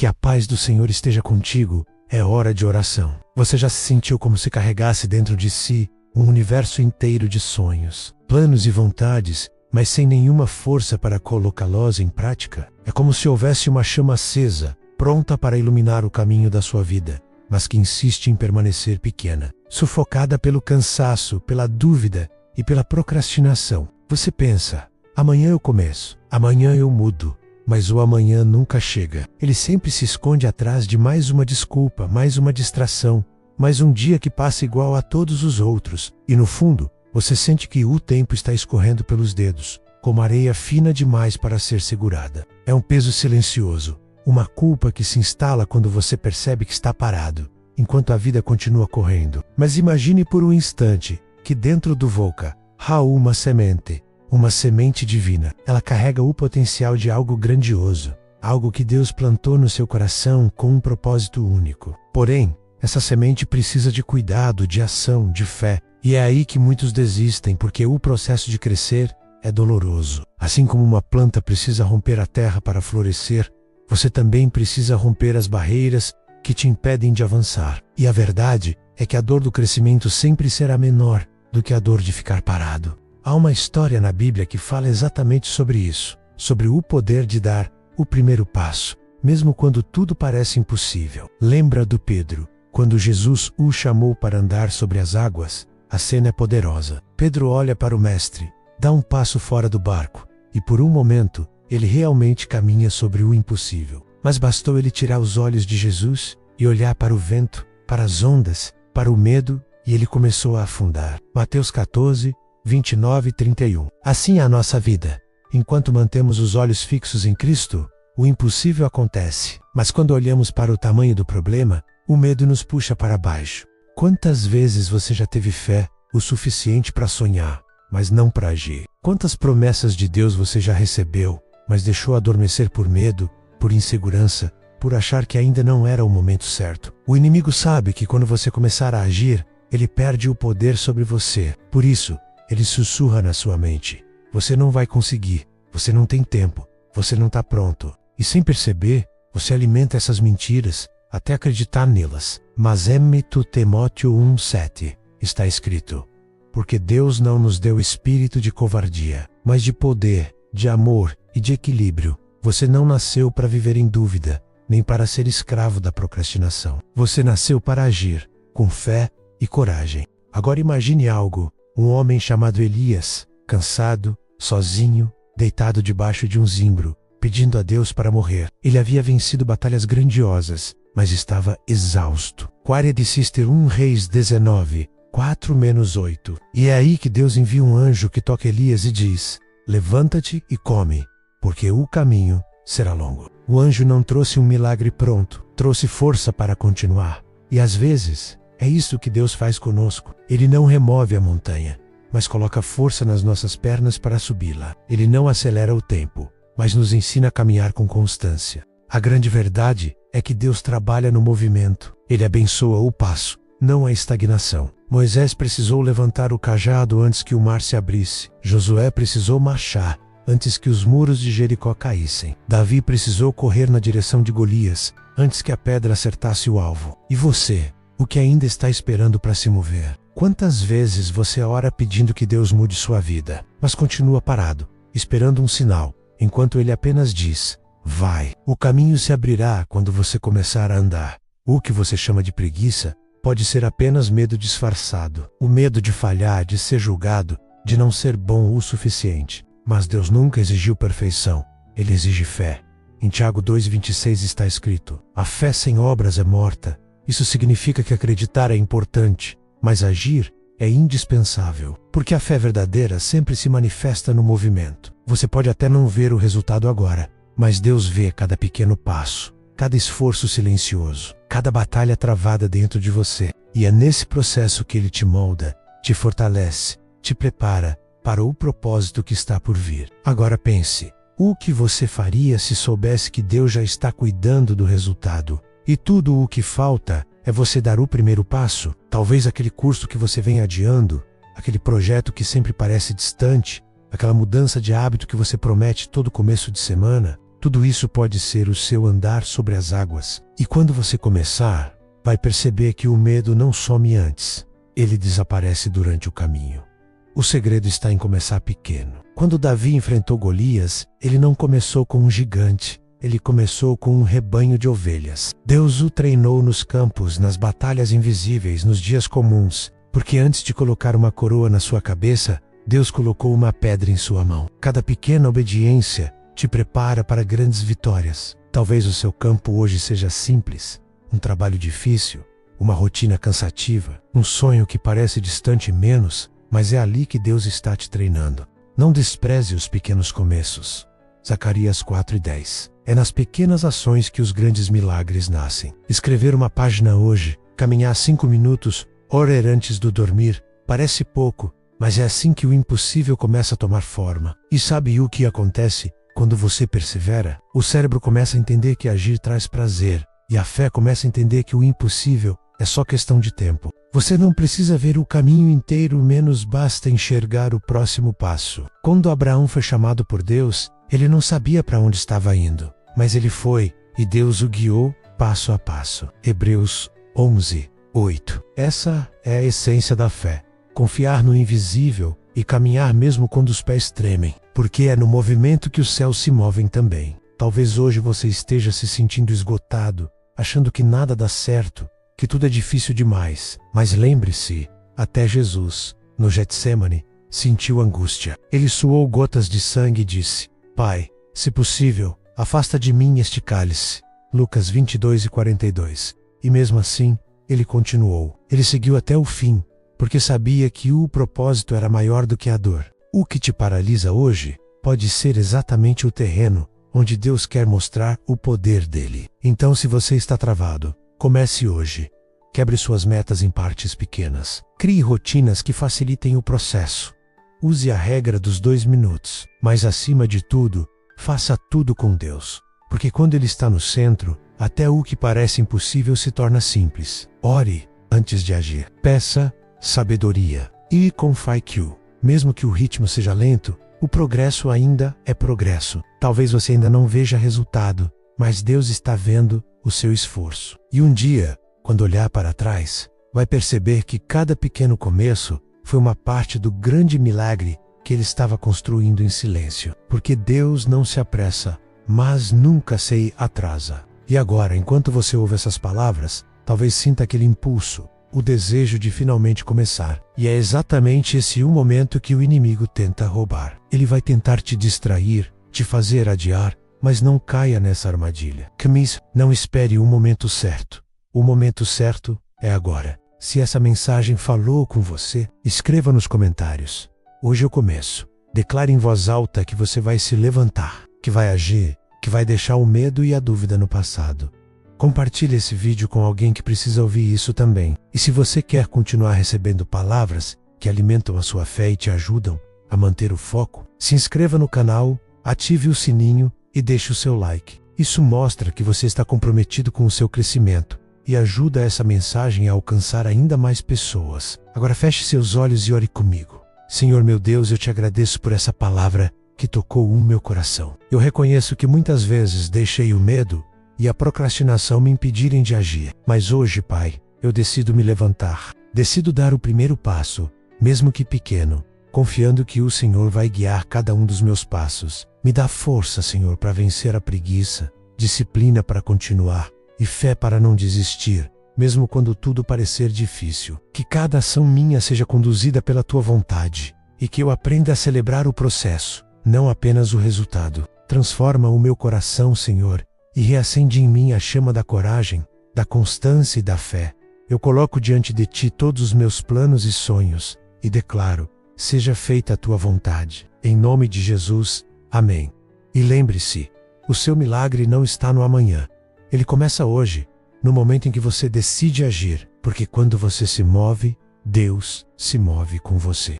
Que a paz do Senhor esteja contigo. É hora de oração. Você já se sentiu como se carregasse dentro de si um universo inteiro de sonhos, planos e vontades, mas sem nenhuma força para colocá-los em prática? É como se houvesse uma chama acesa, pronta para iluminar o caminho da sua vida, mas que insiste em permanecer pequena, sufocada pelo cansaço, pela dúvida e pela procrastinação. Você pensa: amanhã eu começo, amanhã eu mudo. Mas o amanhã nunca chega. Ele sempre se esconde atrás de mais uma desculpa, mais uma distração, mais um dia que passa igual a todos os outros. E no fundo, você sente que o tempo está escorrendo pelos dedos, como areia fina demais para ser segurada. É um peso silencioso, uma culpa que se instala quando você percebe que está parado, enquanto a vida continua correndo. Mas imagine por um instante que dentro do Volca há uma semente divina. Ela carrega o potencial de algo grandioso, algo que Deus plantou no seu coração com um propósito único. Porém, essa semente precisa de cuidado, de ação, de fé. E é aí que muitos desistem, porque o processo de crescer é doloroso. Assim como uma planta precisa romper a terra para florescer, você também precisa romper as barreiras que te impedem de avançar. E a verdade é que a dor do crescimento sempre será menor do que a dor de ficar parado. Há uma história na Bíblia que fala exatamente sobre isso, sobre o poder de dar o primeiro passo, mesmo quando tudo parece impossível. Lembra do Pedro, quando Jesus o chamou para andar sobre as águas? A cena é poderosa. Pedro olha para o mestre, dá um passo fora do barco, e por um momento, ele realmente caminha sobre o impossível. Mas bastou ele tirar os olhos de Jesus e olhar para o vento, para as ondas, para o medo, e ele começou a afundar. Mateus 14, 29 e 31. Assim é a nossa vida. Enquanto mantemos os olhos fixos em Cristo, o impossível acontece. Mas quando olhamos para o tamanho do problema, o medo nos puxa para baixo. Quantas vezes você já teve fé o suficiente para sonhar, mas não para agir? Quantas promessas de Deus você já recebeu, mas deixou adormecer por medo, por insegurança, por achar que ainda não era o momento certo? O inimigo sabe que quando você começar a agir, ele perde o poder sobre você. Por isso, ele sussurra na sua mente: você não vai conseguir, você não tem tempo, você não está pronto. E sem perceber, você alimenta essas mentiras até acreditar nelas. Mas Timóteo 1,7 está escrito: porque Deus não nos deu espírito de covardia, mas de poder, de amor e de equilíbrio. Você não nasceu para viver em dúvida, nem para ser escravo da procrastinação. Você nasceu para agir, com fé e coragem. Agora imagine algo: um homem chamado Elias, cansado, sozinho, deitado debaixo de um zimbro, pedindo a Deus para morrer. Ele havia vencido batalhas grandiosas, mas estava exausto. 1 Reis 19, 4-8. E é aí que Deus envia um anjo que toca Elias e diz: levanta-te e come, porque o caminho será longo. O anjo não trouxe um milagre pronto, trouxe força para continuar. E às vezes, é isso que Deus faz conosco. Ele não remove a montanha, mas coloca força nas nossas pernas para subi-la. Ele não acelera o tempo, mas nos ensina a caminhar com constância. A grande verdade é que Deus trabalha no movimento. Ele abençoa o passo, não a estagnação. Moisés precisou levantar o cajado antes que o mar se abrisse. Josué precisou marchar antes que os muros de Jericó caíssem. Davi precisou correr na direção de Golias antes que a pedra acertasse o alvo. E você? O que ainda está esperando para se mover? Quantas vezes você ora pedindo que Deus mude sua vida, mas continua parado, esperando um sinal, enquanto Ele apenas diz: vai. O caminho se abrirá quando você começar a andar. O que você chama de preguiça pode ser apenas medo disfarçado. O medo de falhar, de ser julgado, de não ser bom o suficiente. Mas Deus nunca exigiu perfeição. Ele exige fé. Em Tiago 2,26 está escrito: a fé sem obras é morta. Isso significa que acreditar é importante, mas agir é indispensável. Porque a fé verdadeira sempre se manifesta no movimento. Você pode até não ver o resultado agora, mas Deus vê cada pequeno passo, cada esforço silencioso, cada batalha travada dentro de você. E é nesse processo que Ele te molda, te fortalece, te prepara para o propósito que está por vir. Agora pense: o que você faria se soubesse que Deus já está cuidando do resultado? E tudo o que falta é você dar o primeiro passo? Talvez aquele curso que você vem adiando, aquele projeto que sempre parece distante, aquela mudança de hábito que você promete todo começo de semana. Tudo isso pode ser o seu andar sobre as águas. E quando você começar, vai perceber que o medo não some antes. Ele desaparece durante o caminho. O segredo está em começar pequeno. Quando Davi enfrentou Golias, ele não começou com um gigante. Ele começou com um rebanho de ovelhas. Deus o treinou nos campos, nas batalhas invisíveis, nos dias comuns. Porque antes de colocar uma coroa na sua cabeça, Deus colocou uma pedra em sua mão. Cada pequena obediência te prepara para grandes vitórias. Talvez o seu campo hoje seja simples, um trabalho difícil, uma rotina cansativa, um sonho que parece distante menos, mas é ali que Deus está te treinando. Não despreze os pequenos começos. Zacarias 4:10. É nas pequenas ações que os grandes milagres nascem. Escrever uma página hoje, caminhar 5 minutos, orar antes do dormir, parece pouco, mas é assim que o impossível começa a tomar forma. E sabe o que acontece quando você persevera? O cérebro começa a entender que agir traz prazer, e a fé começa a entender que o impossível é só questão de tempo. Você não precisa ver o caminho inteiro, menos basta enxergar o próximo passo. Quando Abraão foi chamado por Deus, ele não sabia para onde estava indo, mas ele foi, e Deus o guiou passo a passo. Hebreus 11:8. Essa é a essência da fé. Confiar no invisível e caminhar mesmo quando os pés tremem, porque é no movimento que os céus se movem também. Talvez hoje você esteja se sentindo esgotado, achando que nada dá certo, que tudo é difícil demais. Mas lembre-se, até Jesus, no Getsêmani, sentiu angústia. Ele suou gotas de sangue e disse: Pai, se possível, afasta de mim este cálice. Lucas 22:42. E mesmo assim, ele continuou. Ele seguiu até o fim, porque sabia que o propósito era maior do que a dor. O que te paralisa hoje pode ser exatamente o terreno onde Deus quer mostrar o poder dele. Então, se você está travado, comece hoje. Quebre suas metas em partes pequenas. Crie rotinas que facilitem o processo. Use a regra dos 2 minutos. Mas acima de tudo, faça tudo com Deus. Porque quando Ele está no centro, até o que parece impossível se torna simples. Ore antes de agir. Peça sabedoria. E com FAQ. Mesmo que o ritmo seja lento, o progresso ainda é progresso. Talvez você ainda não veja resultado, mas Deus está vendo o seu esforço. E um dia, quando olhar para trás, vai perceber que cada pequeno começo foi uma parte do grande milagre que Ele estava construindo em silêncio. Porque Deus não se apressa, mas nunca se atrasa. E agora, enquanto você ouve essas palavras, talvez sinta aquele impulso, o desejo de finalmente começar. E é exatamente esse o momento que o inimigo tenta roubar. Ele vai tentar te distrair, te fazer adiar, mas não caia nessa armadilha. Camis, não espere o momento certo. O momento certo é agora. Se essa mensagem falou com você, escreva nos comentários. Hoje eu começo. Declare em voz alta que você vai se levantar, que vai agir, que vai deixar o medo e a dúvida no passado. Compartilhe esse vídeo com alguém que precisa ouvir isso também. E se você quer continuar recebendo palavras que alimentam a sua fé e te ajudam a manter o foco, se inscreva no canal, ative o sininho e deixe o seu like. Isso mostra que você está comprometido com o seu crescimento e ajuda essa mensagem a alcançar ainda mais pessoas. Agora feche seus olhos e ore comigo. Senhor meu Deus, eu te agradeço por essa palavra que tocou o meu coração. Eu reconheço que muitas vezes deixei o medo e a procrastinação me impedirem de agir. Mas hoje, Pai, eu decido me levantar. Decido dar o primeiro passo, mesmo que pequeno, confiando que o Senhor vai guiar cada um dos meus passos. Me dá força, Senhor, para vencer a preguiça, disciplina para continuar e fé para não desistir, mesmo quando tudo parecer difícil. Que cada ação minha seja conduzida pela Tua vontade e que eu aprenda a celebrar o processo, não apenas o resultado. Transforma o meu coração, Senhor, e reacende em mim a chama da coragem, da constância e da fé. Eu coloco diante de Ti todos os meus planos e sonhos e declaro: seja feita a Tua vontade. Em nome de Jesus, amém. E lembre-se, o seu milagre não está no amanhã. Ele começa hoje, no momento em que você decide agir, porque quando você se move, Deus se move com você.